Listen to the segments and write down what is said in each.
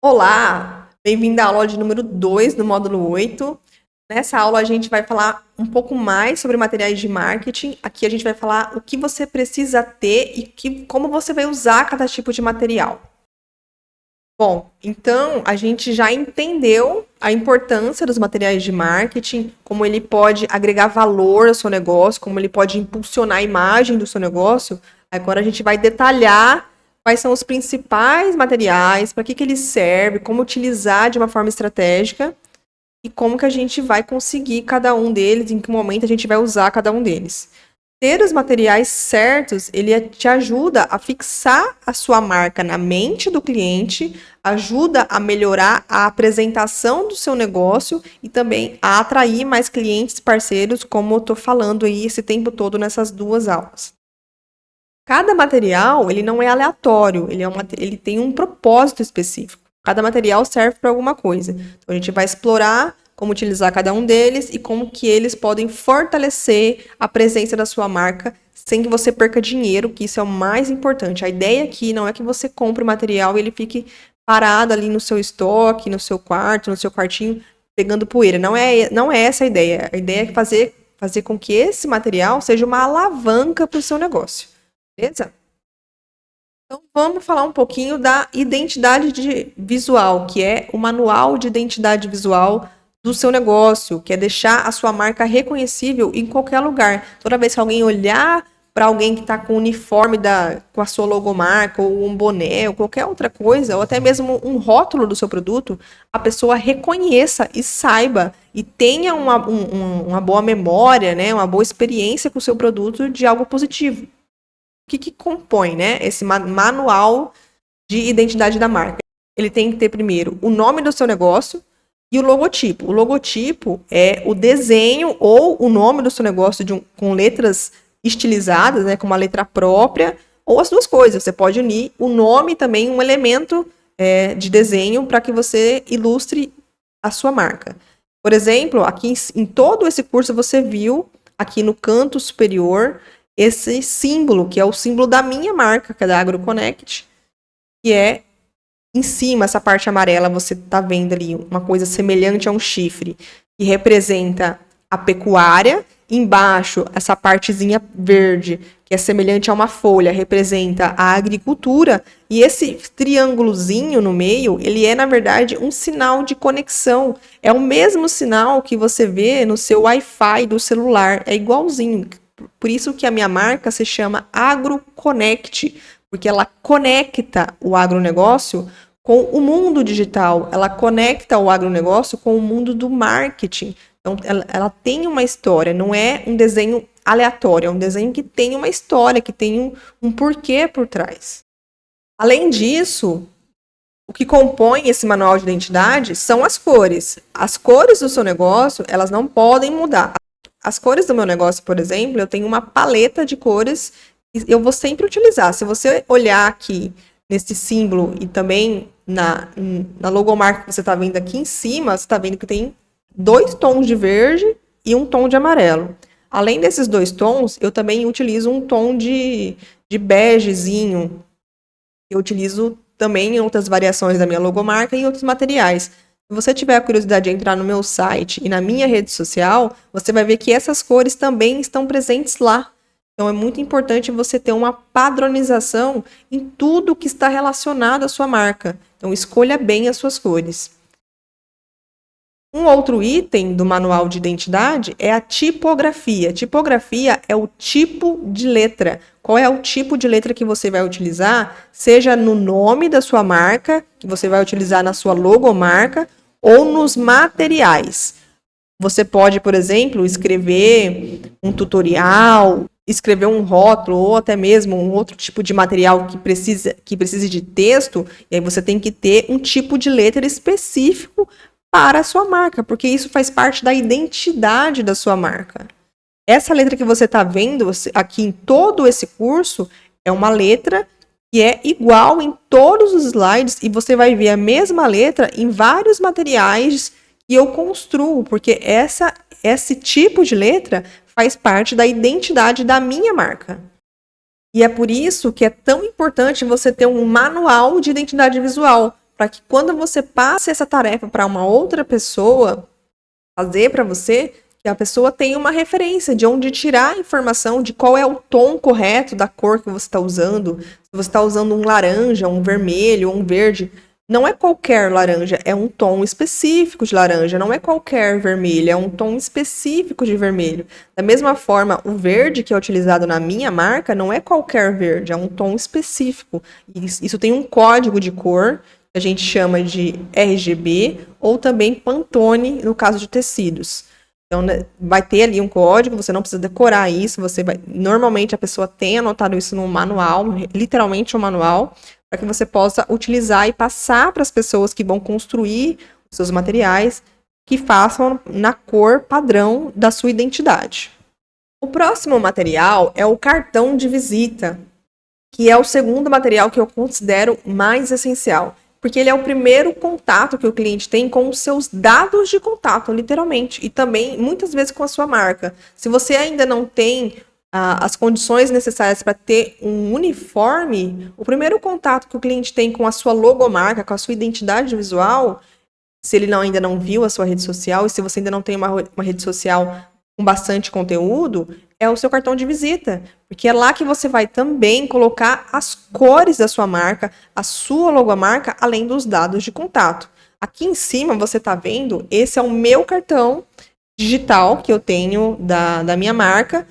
Olá, bem-vindo à aula de número 2 do módulo 8. Nessa aula a gente vai falar um pouco mais sobre materiais de marketing. Aqui a gente vai falar o que você precisa ter e como você vai usar cada tipo de material. Bom, então a gente já entendeu a importância dos materiais de marketing, como ele pode agregar valor ao seu negócio, como ele pode impulsionar a imagem do seu negócio. Agora a gente vai detalhar quais são os principais materiais, para que eles servem, como utilizar de uma forma estratégica e como que a gente vai conseguir cada um deles, em que momento a gente vai usar cada um deles. Ter os materiais certos, ele te ajuda a fixar a sua marca na mente do cliente, ajuda a melhorar a apresentação do seu negócio e também a atrair mais clientes parceiros, como eu estou falando aí esse tempo todo nessas duas aulas. Cada material, ele não é aleatório, ele tem um propósito específico. Cada material serve para alguma coisa. Então, a gente vai explorar como utilizar cada um deles e como que eles podem fortalecer a presença da sua marca sem que você perca dinheiro, que isso é o mais importante. A ideia aqui não é que você compre o material e ele fique parado ali no seu estoque, no seu quarto, no seu quartinho, pegando poeira. Não é essa a ideia. A ideia é fazer com que esse material seja uma alavanca para o seu negócio. Beleza? Então, vamos falar um pouquinho da identidade visual, que é o manual de identidade visual do seu negócio, que é deixar a sua marca reconhecível em qualquer lugar. Toda vez que alguém olhar para alguém que está com o uniforme com a sua logomarca, ou um boné, ou qualquer outra coisa, ou até mesmo um rótulo do seu produto, a pessoa reconheça e saiba e tenha uma boa memória, né, uma boa experiência com o seu produto de algo positivo. O que compõe, né, esse manual de identidade da marca? Ele tem que ter primeiro o nome do seu negócio e o logotipo. O logotipo é o desenho ou o nome do seu negócio com letras estilizadas, né, com uma letra própria, ou as duas coisas. Você pode unir o nome também, um elemento de desenho para que você ilustre a sua marca. Por exemplo, aqui em todo esse curso você viu, aqui no canto superior, esse símbolo, que é o símbolo da minha marca, que é da AgroConnect, que é em cima, essa parte amarela, você está vendo ali uma coisa semelhante a um chifre, que representa a pecuária. Embaixo, essa partezinha verde, que é semelhante a uma folha, representa a agricultura. E esse triângulozinho no meio, ele é, na verdade, um sinal de conexão. É o mesmo sinal que você vê no seu Wi-Fi do celular. É igualzinho. Por isso que a minha marca se chama AgroConnect, porque ela conecta o agronegócio com o mundo digital, ela conecta o agronegócio com o mundo do marketing. Então, ela tem uma história, não é um desenho aleatório, é um desenho que tem uma história, que tem um porquê por trás. Além disso, o que compõe esse manual de identidade são as cores. As cores do seu negócio, elas não podem mudar. As cores do meu negócio, por exemplo, eu tenho uma paleta de cores que eu vou sempre utilizar. Se você olhar aqui nesse símbolo e também na logomarca que você está vendo aqui em cima, você está vendo que tem 2 tons de verde e um tom de amarelo. Além desses 2 tons, eu também utilizo um tom de begezinho. Eu utilizo também em outras variações da minha logomarca e em outros materiais. Se você tiver a curiosidade de entrar no meu site e na minha rede social, você vai ver que essas cores também estão presentes lá. Então, é muito importante você ter uma padronização em tudo que está relacionado à sua marca. Então, escolha bem as suas cores. Um outro item do manual de identidade é a tipografia. Tipografia é o tipo de letra. Qual é o tipo de letra que você vai utilizar, seja no nome da sua marca, que você vai utilizar na sua logomarca, ou nos materiais. Você pode, por exemplo, escrever um tutorial, escrever um rótulo, ou até mesmo um outro tipo de material que precise de texto, e aí você tem que ter um tipo de letra específico para a sua marca, porque isso faz parte da identidade da sua marca. Essa letra que você está vendo aqui em todo esse curso é uma letra que é igual em todos os slides e você vai ver a mesma letra em vários materiais que eu construo, porque esse tipo de letra faz parte da identidade da minha marca. E é por isso que é tão importante você ter um manual de identidade visual, para que quando você passe essa tarefa para uma outra pessoa fazer para você, que a pessoa tenha uma referência de onde tirar a informação de qual é o tom correto da cor que você está usando. Se você está usando um laranja, um vermelho, um verde, não é qualquer laranja, é um tom específico de laranja, não é qualquer vermelho, é um tom específico de vermelho. Da mesma forma, o verde que é utilizado na minha marca não é qualquer verde, é um tom específico. Isso tem um código de cor, que a gente chama de RGB, ou também Pantone, no caso de tecidos. Então, né, vai ter ali um código, você não precisa decorar isso, normalmente a pessoa tem anotado isso no manual, literalmente um manual, para que você possa utilizar e passar para as pessoas que vão construir os seus materiais, que façam na cor padrão da sua identidade. O próximo material é o cartão de visita, que é o segundo material que eu considero mais essencial, porque ele é o primeiro contato que o cliente tem com os seus dados de contato, literalmente, e também muitas vezes com a sua marca. Se você ainda não tem as condições necessárias para ter um uniforme, o primeiro contato que o cliente tem com a sua logomarca, com a sua identidade visual, se ele ainda não viu a sua rede social, e se você ainda não tem uma rede social com bastante conteúdo, é o seu cartão de visita, porque é lá que você vai também colocar as cores da sua marca, a sua logomarca, além dos dados de contato. Aqui em cima você está vendo, esse é o meu cartão digital que eu tenho da minha marca.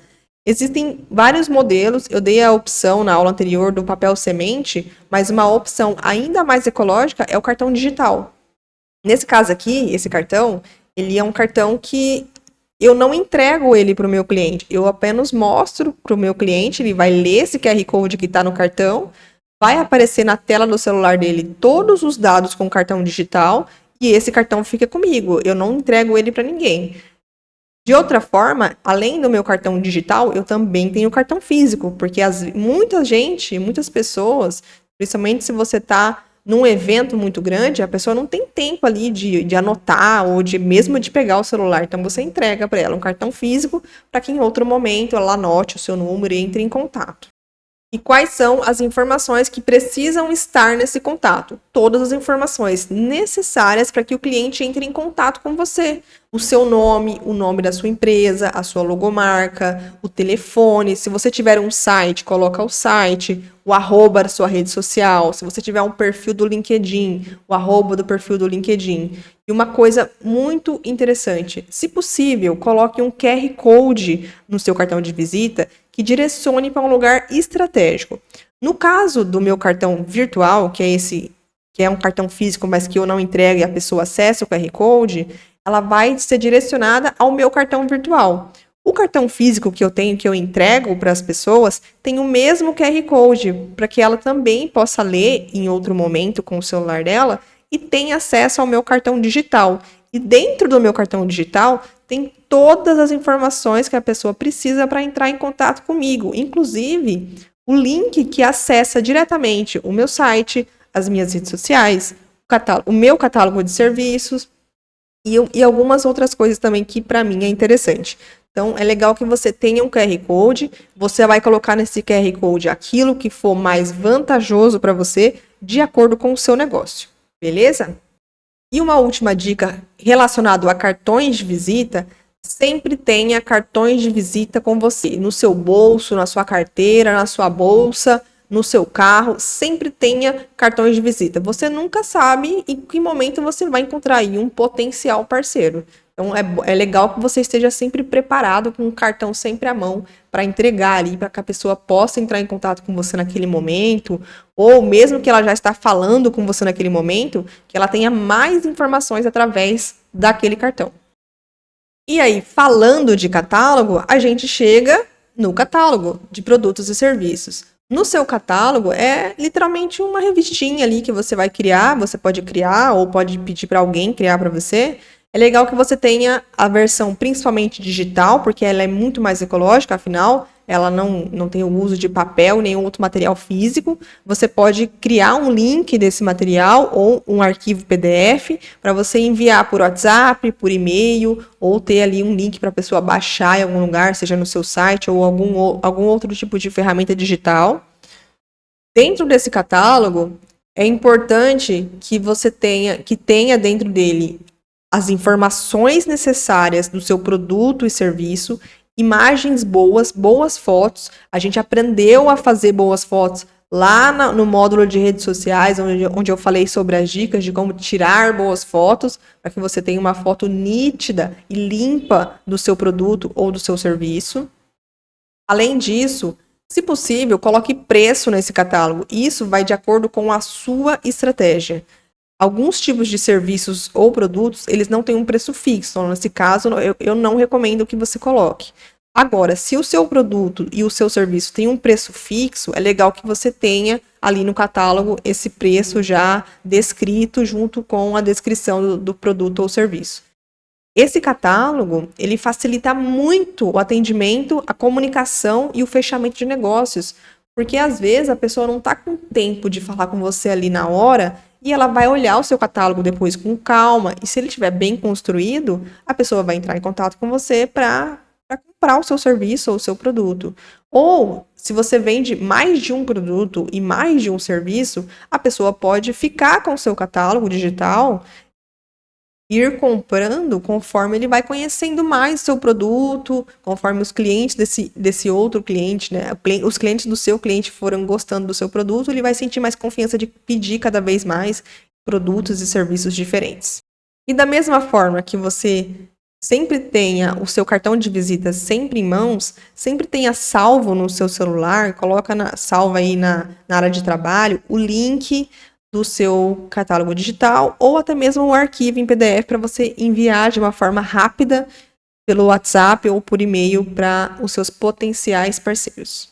Existem vários modelos, eu dei a opção na aula anterior do papel semente, mas uma opção ainda mais ecológica é o cartão digital. Nesse caso aqui, esse cartão, ele é um cartão que eu não entrego ele para o meu cliente, eu apenas mostro para o meu cliente, ele vai ler esse QR Code que está no cartão, vai aparecer na tela do celular dele todos os dados com o cartão digital e esse cartão fica comigo, eu não entrego ele para ninguém. De outra forma, além do meu cartão digital, eu também tenho o cartão físico, porque muitas pessoas, principalmente se você está num evento muito grande, a pessoa não tem tempo ali de anotar ou mesmo de pegar o celular. Então, você entrega para ela um cartão físico para que em outro momento ela anote o seu número e entre em contato. E quais são as informações que precisam estar nesse contato? Todas as informações necessárias para que o cliente entre em contato com você. O seu nome, o nome da sua empresa, a sua logomarca, o telefone. Se você tiver um site, coloca o site, o arroba da sua rede social. Se você tiver um perfil do LinkedIn, o arroba do perfil do LinkedIn. E uma coisa muito interessante, se possível, coloque um QR Code no seu cartão de visita que direcione para um lugar estratégico. No caso do meu cartão virtual, que é um cartão físico, mas que eu não entrego e a pessoa acessa o QR Code, ela vai ser direcionada ao meu cartão virtual. O cartão físico que eu tenho, que eu entrego para as pessoas, tem o mesmo QR Code, para que ela também possa ler em outro momento com o celular dela e tenha acesso ao meu cartão digital. E dentro do meu cartão digital tem todas as informações que a pessoa precisa para entrar em contato comigo, inclusive o link que acessa diretamente o meu site, as minhas redes sociais, o meu catálogo de serviços e algumas outras coisas também que para mim é interessante. Então, é legal que você tenha um QR Code, você vai colocar nesse QR Code aquilo que for mais vantajoso para você, de acordo com o seu negócio, beleza? E uma última dica relacionada a cartões de visita, sempre tenha cartões de visita com você, no seu bolso, na sua carteira, na sua bolsa, no seu carro, sempre tenha cartões de visita. Você nunca sabe em que momento você vai encontrar aí um potencial parceiro. Então, é legal que você esteja sempre preparado com um cartão sempre à mão para entregar ali, para que a pessoa possa entrar em contato com você naquele momento, ou mesmo que ela já está falando com você naquele momento, que ela tenha mais informações através daquele cartão. E aí, falando de catálogo, a gente chega no catálogo de produtos e serviços. No seu catálogo é literalmente uma revistinha ali que você vai criar, você pode criar ou pode pedir para alguém criar para você. É legal que você tenha a versão principalmente digital, porque ela é muito mais ecológica, afinal, ela não tem o uso de papel, nenhum outro material físico. Você pode criar um link desse material ou um arquivo PDF para você enviar por WhatsApp, por e-mail, ou ter ali um link para a pessoa baixar em algum lugar, seja no seu site ou algum outro tipo de ferramenta digital. Dentro desse catálogo, É importante que você tenha dentro dele as informações necessárias do seu produto e serviço, imagens boas, boas fotos. A gente aprendeu a fazer boas fotos lá no módulo de redes sociais, onde eu falei sobre as dicas de como tirar boas fotos, para que você tenha uma foto nítida e limpa do seu produto ou do seu serviço. Além disso, se possível, coloque preço nesse catálogo. Isso vai de acordo com a sua estratégia. Alguns tipos de serviços ou produtos, eles não têm um preço fixo. Então, nesse caso, eu não recomendo que você coloque. Agora, se o seu produto e o seu serviço tem um preço fixo, é legal que você tenha ali no catálogo esse preço já descrito junto com a descrição do produto ou serviço. Esse catálogo, ele facilita muito o atendimento, a comunicação e o fechamento de negócios, porque às vezes a pessoa não está com tempo de falar com você ali na hora e ela vai olhar o seu catálogo depois com calma, e se ele estiver bem construído, a pessoa vai entrar em contato com você para comprar o seu serviço ou o seu produto. Ou, se você vende mais de um produto e mais de um serviço, a pessoa pode ficar com o seu catálogo digital, ir comprando conforme ele vai conhecendo mais o seu produto, conforme os clientes desse outro cliente, né? Os clientes do seu cliente foram gostando do seu produto, ele vai sentir mais confiança de pedir cada vez mais produtos e serviços diferentes. E da mesma forma que você sempre tenha o seu cartão de visita sempre em mãos, sempre tenha salvo no seu celular, coloca salva aí na área de trabalho o link do seu catálogo digital ou até mesmo um arquivo em PDF para você enviar de uma forma rápida pelo WhatsApp ou por e-mail para os seus potenciais parceiros.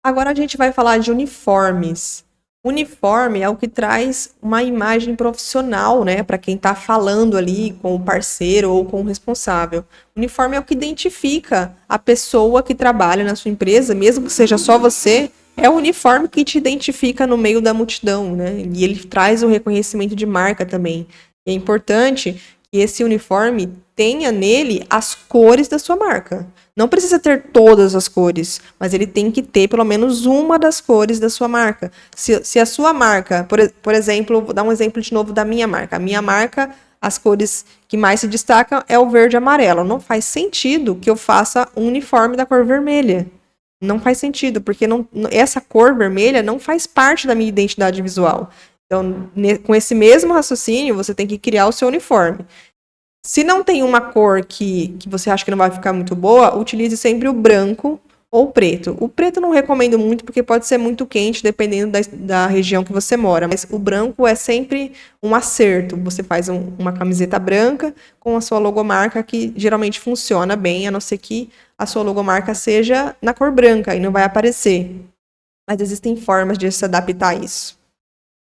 Agora a gente vai falar de uniformes. Uniforme é o que traz uma imagem profissional, né, para quem está falando ali com o parceiro ou com o responsável. Uniforme é o que identifica a pessoa que trabalha na sua empresa, mesmo que seja só você. É o uniforme que te identifica no meio da multidão, né? E ele traz o reconhecimento de marca também. É importante que esse uniforme tenha nele as cores da sua marca. Não precisa ter todas as cores, mas ele tem que ter pelo menos uma das cores da sua marca. Se a sua marca, por exemplo, vou dar um exemplo de novo da minha marca. A minha marca, as cores que mais se destacam é o verde e amarelo. Não faz sentido que eu faça um uniforme da cor vermelha. Não faz sentido, porque essa cor vermelha não faz parte da minha identidade visual. Então, com esse mesmo raciocínio, você tem que criar o seu uniforme. Se não tem uma cor que você acha que não vai ficar muito boa, utilize sempre o branco ou o preto. O preto eu não recomendo muito, porque pode ser muito quente, dependendo da região que você mora. Mas o branco é sempre um acerto. Você faz uma camiseta branca com a sua logomarca, que geralmente funciona bem, a não ser que a sua logomarca seja na cor branca e não vai aparecer. Mas existem formas de se adaptar a isso.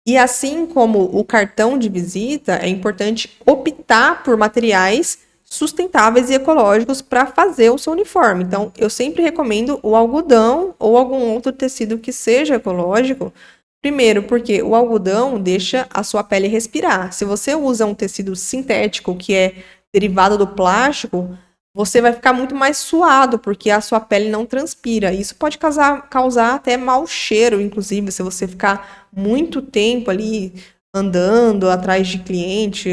E assim como o cartão de visita, é importante optar por materiais sustentáveis e ecológicos para fazer o seu uniforme. Então, eu sempre recomendo o algodão ou algum outro tecido que seja ecológico. Primeiro, porque o algodão deixa a sua pele respirar. Se você usa um tecido sintético que é derivado do plástico, você vai ficar muito mais suado, porque a sua pele não transpira. Isso pode causar até mau cheiro, inclusive, se você ficar muito tempo ali andando atrás de cliente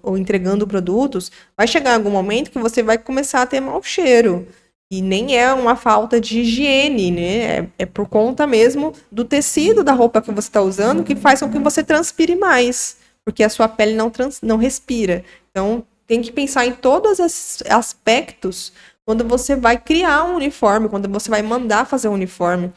ou entregando produtos, vai chegar algum momento que você vai começar a ter mau cheiro. E nem é uma falta de higiene, né? É por conta mesmo do tecido da roupa que você está usando que faz com que você transpire mais, porque a sua pele não respira. Então, tem que pensar em todos esses aspectos quando você vai criar um uniforme, quando você vai mandar fazer um uniforme.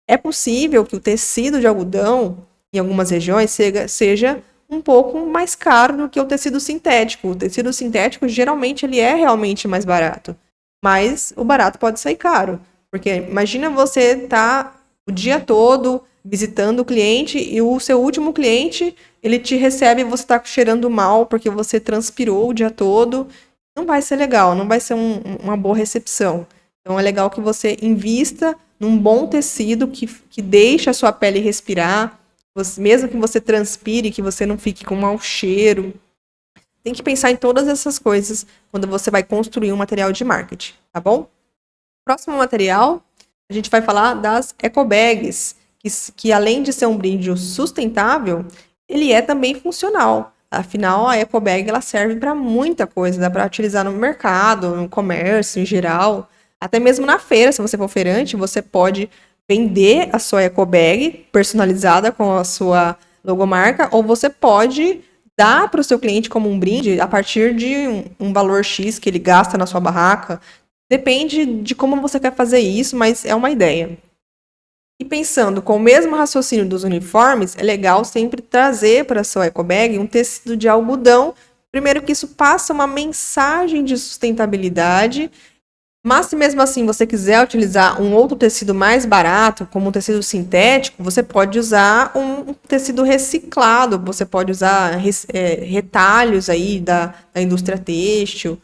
É possível que o tecido de algodão, em algumas regiões, seja um pouco mais caro do que o tecido sintético. O tecido sintético, geralmente, ele é realmente mais barato. Mas o barato pode sair caro. Porque imagina você estar o dia todo visitando o cliente e o seu último cliente, ele te recebe e você está cheirando mal porque você transpirou o dia todo. Não vai ser legal, não vai ser uma boa recepção. Então é legal que você invista num bom tecido que deixe a sua pele respirar, mesmo que você transpire, que você não fique com mau cheiro. Tem que pensar em todas essas coisas quando você vai construir um material de marketing, tá bom? Próximo material, a gente vai falar das ecobags, que além de ser um brinde sustentável, ele é também funcional. Afinal, a eco bag ela serve para muita coisa, dá para utilizar no mercado, no comércio em geral, até mesmo na feira, se você for feirante, você pode vender a sua eco bag personalizada com a sua logomarca, ou você pode dar para o seu cliente como um brinde a partir de um valor X que ele gasta na sua barraca. Depende de como você quer fazer isso, mas é uma ideia. E pensando com o mesmo raciocínio dos uniformes, é legal sempre trazer para a sua eco bag um tecido de algodão. Primeiro que isso passa uma mensagem de sustentabilidade, mas se mesmo assim você quiser utilizar um outro tecido mais barato, como um tecido sintético, você pode usar um tecido reciclado, você pode usar retalhos aí da indústria têxtil,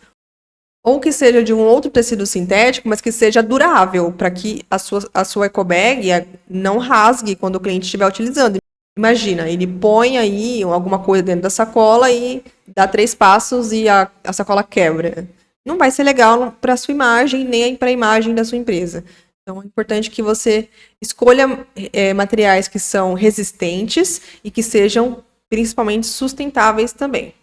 ou que seja de um outro tecido sintético, mas que seja durável, para que a sua eco bag não rasgue quando o cliente estiver utilizando. Imagina, ele põe aí alguma coisa dentro da sacola e dá 3 passos e a sacola quebra. Não vai ser legal para a sua imagem, nem para a imagem da sua empresa. Então, é importante que você escolha materiais que são resistentes e que sejam principalmente sustentáveis também.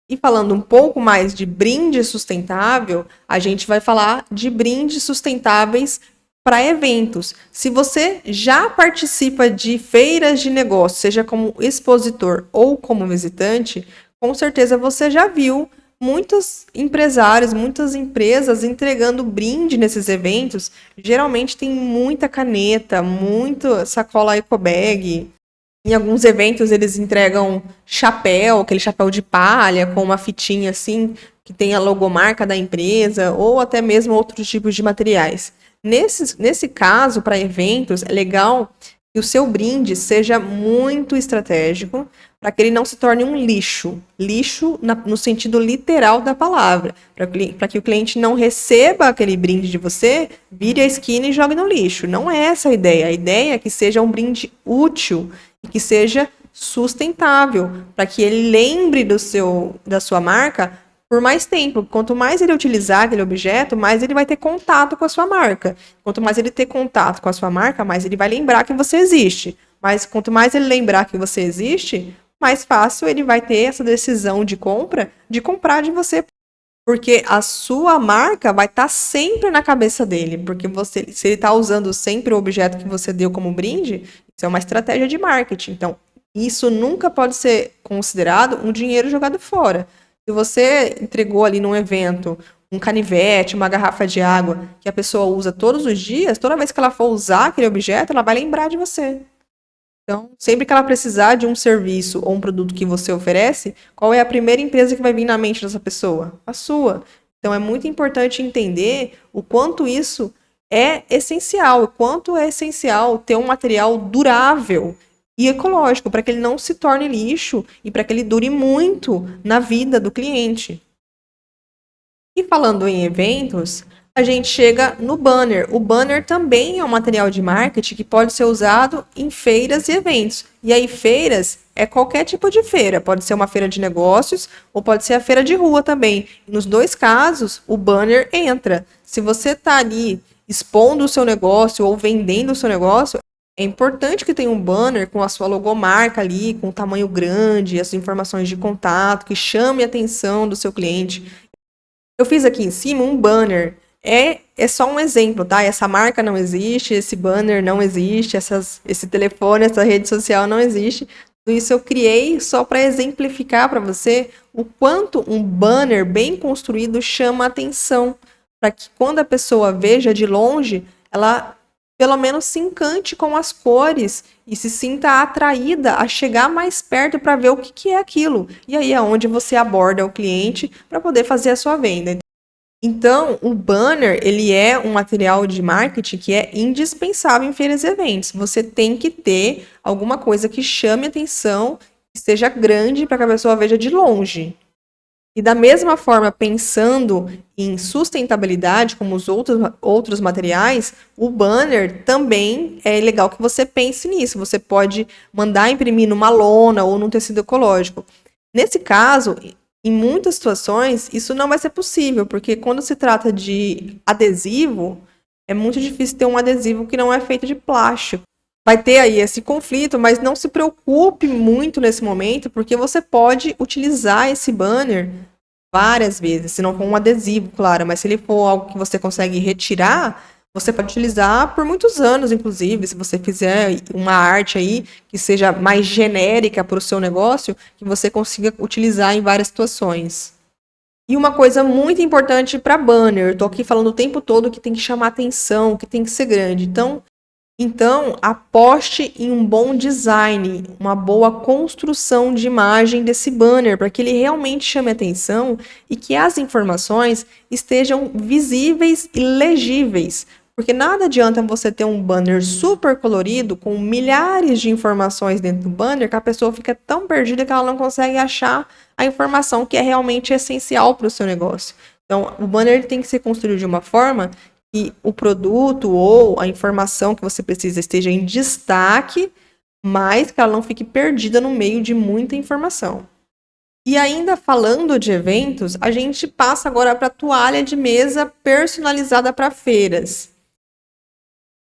E falando um pouco mais de brinde sustentável, a gente vai falar de brindes sustentáveis para eventos. Se você já participa de feiras de negócio, seja como expositor ou como visitante, com certeza você já viu muitos empresários, muitas empresas entregando brinde nesses eventos. Geralmente tem muita caneta, muita sacola eco bag. Em alguns eventos eles entregam chapéu, aquele chapéu de palha com uma fitinha assim, que tem a logomarca da empresa, ou até mesmo outros tipos de materiais. Nesse caso, para eventos, é legal que o seu brinde seja muito estratégico, para que ele não se torne um lixo. Lixo no sentido literal da palavra. Para que o cliente não receba aquele brinde de você, vire a esquina e jogue no lixo. Não é essa a ideia. A ideia é que seja um brinde útil e que seja sustentável, para que ele lembre da sua marca por mais tempo. Quanto mais ele utilizar aquele objeto, mais ele vai ter contato com a sua marca. Quanto mais ele ter contato com a sua marca, mais ele vai lembrar que você existe. Mas quanto mais ele lembrar que você existe, mais fácil ele vai ter essa decisão de comprar de você. Porque a sua marca vai estar sempre na cabeça dele. Porque se ele está usando sempre o objeto que você deu como brinde, isso é uma estratégia de marketing. Então, isso nunca pode ser considerado um dinheiro jogado fora. Se você entregou ali num evento um canivete, uma garrafa de água, que a pessoa usa todos os dias, toda vez que ela for usar aquele objeto, ela vai lembrar de você. Então, sempre que ela precisar de um serviço ou um produto que você oferece, qual é a primeira empresa que vai vir na mente dessa pessoa? A sua. Então, é muito importante entender o quanto isso é essencial, o quanto é essencial ter um material durável e ecológico, para que ele não se torne lixo e para que ele dure muito na vida do cliente. E falando em eventos, a gente chega no banner. O banner também é um material de marketing que pode ser usado em feiras e eventos. E aí, feiras é qualquer tipo de feira. Pode ser uma feira de negócios ou pode ser a feira de rua também. Nos dois casos, o banner entra. Se você está ali expondo o seu negócio ou vendendo o seu negócio, é importante que tenha um banner com a sua logomarca ali, com tamanho grande, as informações de contato, que chame a atenção do seu cliente. Eu fiz aqui em cima um banner. É só um exemplo, tá? Essa marca não existe, esse banner não existe, esse telefone, essa rede social não existe. Tudo isso eu criei só para exemplificar para você o quanto um banner bem construído chama a atenção. Para que quando a pessoa veja de longe, ela pelo menos se encante com as cores e se sinta atraída a chegar mais perto para ver o que é aquilo. E aí é onde você aborda o cliente para poder fazer a sua venda. Então, o banner, ele é um material de marketing que é indispensável em feiras e eventos. Você tem que ter alguma coisa que chame atenção, que seja grande para que a pessoa veja de longe. E da mesma forma, pensando em sustentabilidade, como os outros materiais, o banner também é legal que você pense nisso. Você pode mandar imprimir numa lona ou num tecido ecológico. Nesse caso, em muitas situações, isso não vai ser possível, porque quando se trata de adesivo, é muito difícil ter um adesivo que não é feito de plástico. vai ter aí esse conflito, mas não se preocupe muito nesse momento, porque você pode utilizar esse banner várias vezes, se não for um adesivo, claro, mas se ele for algo que você consegue retirar, você pode utilizar por muitos anos, inclusive, se você fizer uma arte aí que seja mais genérica para o seu negócio, que você consiga utilizar em várias situações. E uma coisa muito importante para banner, eu tô aqui falando o tempo todo que tem que chamar atenção, que tem que ser grande. Então, aposte em um bom design, uma boa construção de imagem desse banner, para que ele realmente chame atenção e que as informações estejam visíveis e legíveis. Porque nada adianta você ter um banner super colorido, com milhares de informações dentro do banner, que a pessoa fica tão perdida que ela não consegue achar a informação que é realmente essencial para o seu negócio. Então, o banner tem que ser construído de uma forma que o produto ou a informação que você precisa esteja em destaque, mas que ela não fique perdida no meio de muita informação. E ainda falando de eventos, a gente passa agora para a toalha de mesa personalizada para feiras.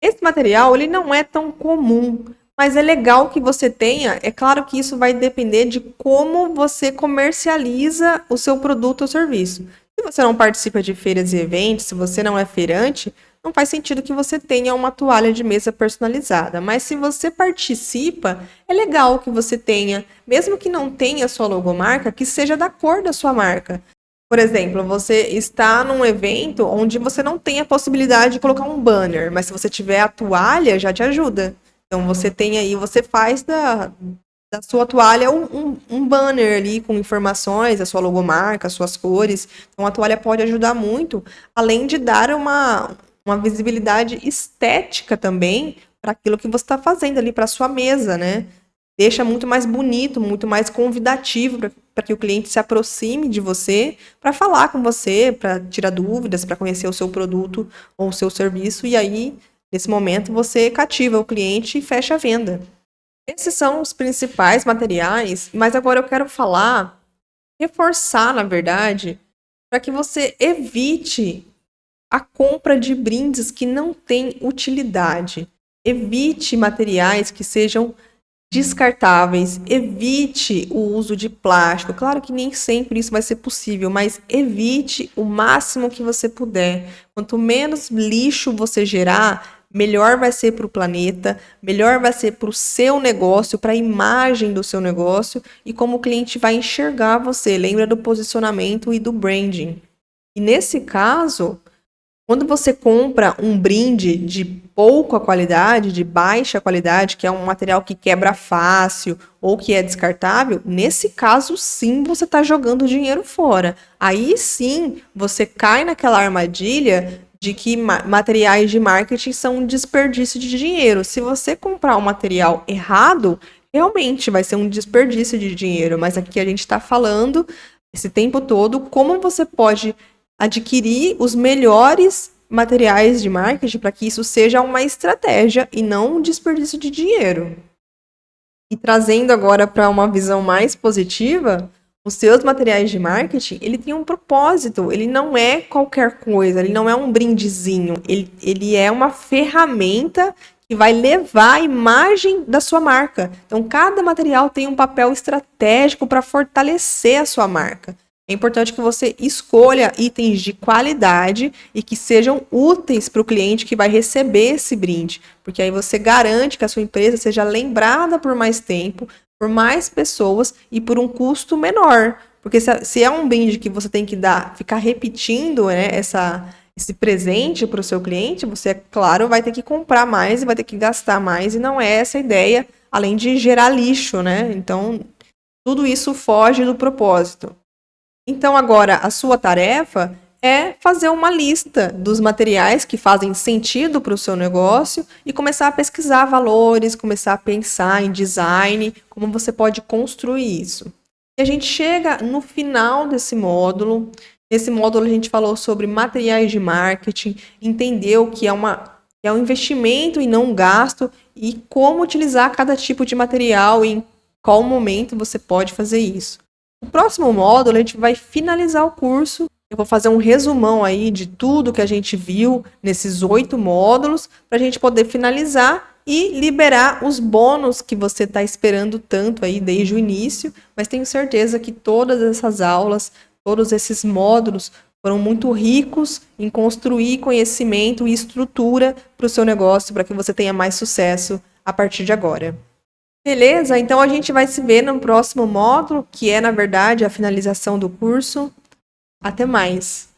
Esse material ele não é tão comum, mas é legal que você tenha. É claro que isso vai depender de como você comercializa o seu produto ou serviço. Se você não participa de feiras e eventos, se você não é feirante, não faz sentido que você tenha uma toalha de mesa personalizada. Mas se você participa, é legal que você tenha, mesmo que não tenha a sua logomarca, que seja da cor da sua marca. Por exemplo, você está num evento onde você não tem a possibilidade de colocar um banner, mas se você tiver a toalha, já te ajuda. Então você tem aí, você faz da sua toalha um banner ali com informações, a sua logomarca, as suas cores. Então a toalha pode ajudar muito, além de dar uma visibilidade estética também para aquilo que você está fazendo ali para a sua mesa, né? Deixa muito mais bonito, muito mais convidativo para que o cliente se aproxime de você, para falar com você, para tirar dúvidas, para conhecer o seu produto ou o seu serviço. E aí, nesse momento, você cativa o cliente e fecha a venda. Esses são os principais materiais, mas agora eu quero falar, reforçar, na verdade, para que você evite a compra de brindes que não têm utilidade. Evite materiais que sejam descartáveis, evite o uso de plástico. Claro que nem sempre isso vai ser possível, mas evite o máximo que você puder. Quanto menos lixo você gerar, melhor vai ser para o planeta, melhor vai ser para o seu negócio, para a imagem do seu negócio e como o cliente vai enxergar você. Lembra do posicionamento e do branding. E nesse caso, quando você compra um brinde de pouca qualidade, de baixa qualidade, que é um material que quebra fácil ou que é descartável, nesse caso sim você está jogando dinheiro fora. Aí sim você cai naquela armadilha de que materiais de marketing são um desperdício de dinheiro. Se você comprar um material errado, realmente vai ser um desperdício de dinheiro. Mas aqui a gente está falando esse tempo todo como você pode adquirir os melhores materiais de marketing para que isso seja uma estratégia e não um desperdício de dinheiro. E trazendo agora para uma visão mais positiva, os seus materiais de marketing, ele tem um propósito, ele não é qualquer coisa, ele não é um brindezinho, ele é uma ferramenta que vai levar a imagem da sua marca. Então, cada material tem um papel estratégico para fortalecer a sua marca. É importante que você escolha itens de qualidade e que sejam úteis para o cliente que vai receber esse brinde, porque aí você garante que a sua empresa seja lembrada por mais tempo, por mais pessoas e por um custo menor. Porque se é um brinde que você tem que dar, ficar repetindo, né, esse presente para o seu cliente, você, claro, vai ter que comprar mais e vai ter que gastar mais, e não é essa a ideia, além de gerar lixo, né? Então, tudo isso foge do propósito. Então, agora, a sua tarefa é fazer uma lista dos materiais que fazem sentido para o seu negócio e começar a pesquisar valores, começar a pensar em design, como você pode construir isso. E a gente chega no final desse módulo. Nesse módulo, a gente falou sobre materiais de marketing, entendeu que é um investimento e não um gasto, e como utilizar cada tipo de material e em qual momento você pode fazer isso. No próximo módulo, a gente vai finalizar o curso. Eu vou fazer um resumão aí de tudo que a gente viu nesses 8 módulos, para a gente poder finalizar e liberar os bônus que você está esperando tanto aí desde o início, mas tenho certeza que todas essas aulas, todos esses módulos foram muito ricos em construir conhecimento e estrutura para o seu negócio, para que você tenha mais sucesso a partir de agora. Beleza? Então a gente vai se ver no próximo módulo, que é, na verdade, a finalização do curso. Até mais!